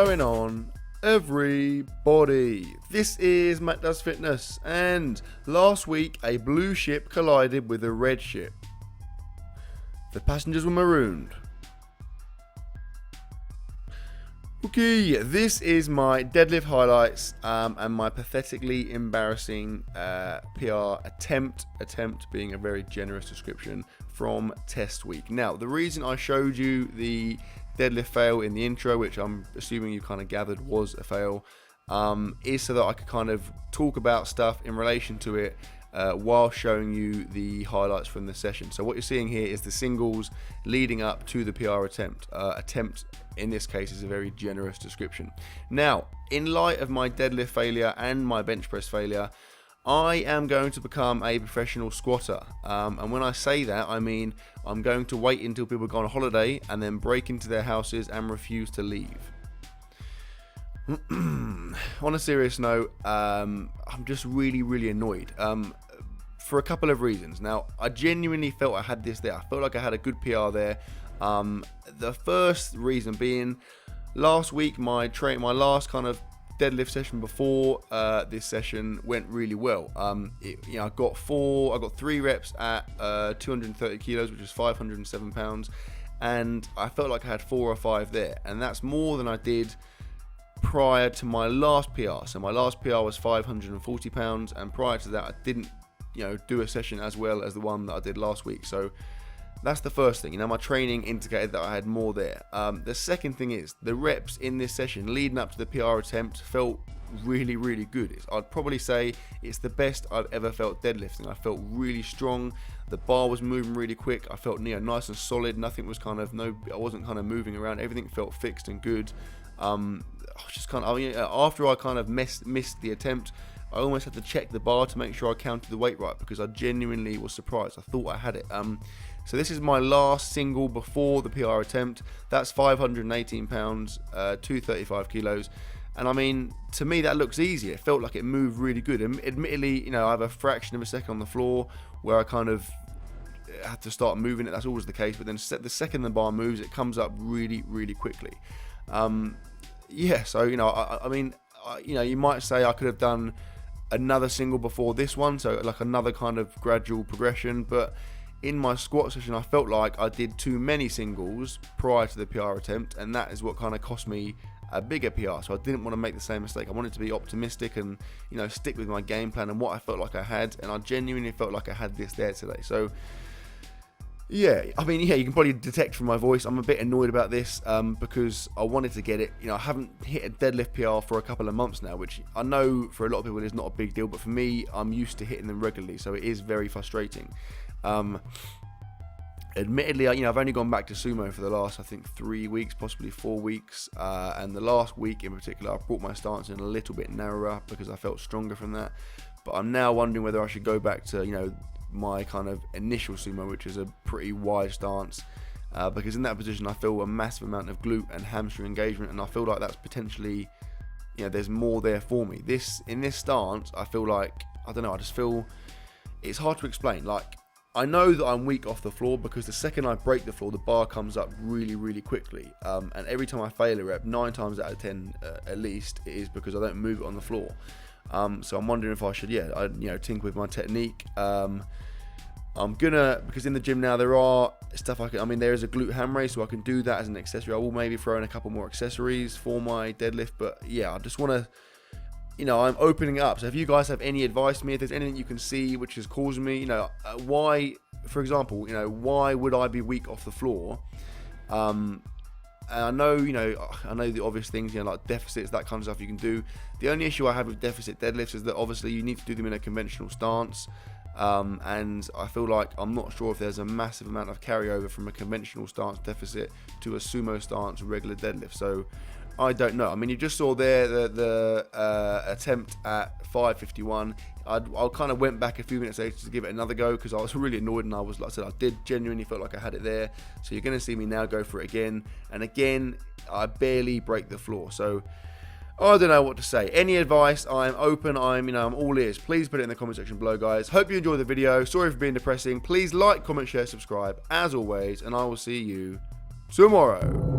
going on, everybody? This is Mattdoesfitness, and last week a blue ship collided with a red ship. The passengers were marooned. Okay, this is my deadlift highlights and my pathetically embarrassing PR attempt being a very generous description from test week. Now, the reason I showed you the deadlift fail in the intro, which I'm assuming you kind of gathered was a fail, is so that I could kind of talk about stuff in relation to it while showing you the highlights from the session. So what you're seeing here is the singles leading up to the PR attempt. Attempt in this case is a very generous description. Now, in light of my deadlift failure and my bench press failure, I am going to become a professional squatter. And when I say that, I mean I'm going to wait until people go on holiday and then break into their houses and refuse to leave. On a serious note, I'm just really annoyed for a couple of reasons. Now, I genuinely felt I had this there. I felt like I had a good PR there. The first reason being, last week my last kind of deadlift session before this session went really well. I got 3 reps at 230 kilos, which is 507 pounds, and I felt like I had 4 or 5 there, and that's more than I did prior to my last PR. So my last PR was 540 pounds, and prior to that I didn't do a session as well as the one that I did last week. So that's the first thing. My training indicated that I had more there. The second thing is the reps in this session leading up to the PR attempt felt really good. I'd probably say it's the best I've ever felt deadlifting. I felt really strong. The bar was moving really quick. I felt nice and solid. Nothing was I wasn't kind of moving around. Everything felt fixed and good. I was just after I kind of missed the attempt, I almost had to check the bar to make sure I counted the weight right, because I genuinely was surprised. I thought I had it. So this is my last single before the PR attempt. That's 518 pounds, 235 kilos. And I mean, to me, that looks easy. It felt like it moved really good. Admittedly, I have a fraction of a second on the floor where I kind of had to start moving it. That's always the case. But then the second the bar moves, it comes up really quickly. Yeah, so, you might say I could have done another single before this one, so like another kind of gradual progression, but in my squat session I felt like I did too many singles prior to the PR attempt, and that is what kind of cost me a bigger PR. So I didn't want to make the same mistake. I wanted to be optimistic and stick with my game plan and what I felt like I had, and I genuinely felt like I had this there today. So yeah, you can probably detect from my voice I'm a bit annoyed about this because I wanted to get it. I haven't hit a deadlift PR for a couple of months now, which I know for a lot of people is not a big deal, but for me, I'm used to hitting them regularly, so it is very frustrating. Admittedly, I've only gone back to sumo for the last, I think, 3 weeks, possibly 4 weeks, and the last week in particular, I brought my stance in a little bit narrower because I felt stronger from that. But I'm now wondering whether I should go back to, my kind of initial sumo, which is a pretty wide stance, because in that position I feel a massive amount of glute and hamstring engagement, and I feel like that's potentially, there's more there for me. In this stance, I feel like, I don't know, I just feel it's hard to explain. Like, I know that I'm weak off the floor because the second I break the floor, the bar comes up really quickly, and every time I fail a rep, 9 times out of 10 at least, it is because I don't move it on the floor. So I'm wondering if I should, tinker with my technique. I'm gonna, because in the gym now there are stuff there is a glute ham raise, so I can do that as an accessory. I will maybe throw in a couple more accessories for my deadlift, but yeah, I just want to, I'm opening it up. So if you guys have any advice for me, if there's anything you can see which is causing me, why, for example, why would I be weak off the floor? And I know the obvious things, like deficits, that kind of stuff you can do. The only issue I have with deficit deadlifts is that obviously you need to do them in a conventional stance. And I feel like I'm not sure if there's a massive amount of carryover from a conventional stance deficit to a sumo stance regular deadlift. So I don't know. You just saw there the attempt at 551. I kind of went back a few minutes later to give it another go because I was really annoyed, and I did genuinely feel like I had it there. So you're going to see me now go for it again, and again I barely break the floor. So I don't know what to say. Any advice, I'm open. I'm all ears. Please put it in the comment section below, guys. Hope you enjoyed the video. Sorry for being depressing. Please like, comment, share, subscribe as always, and I will see you tomorrow.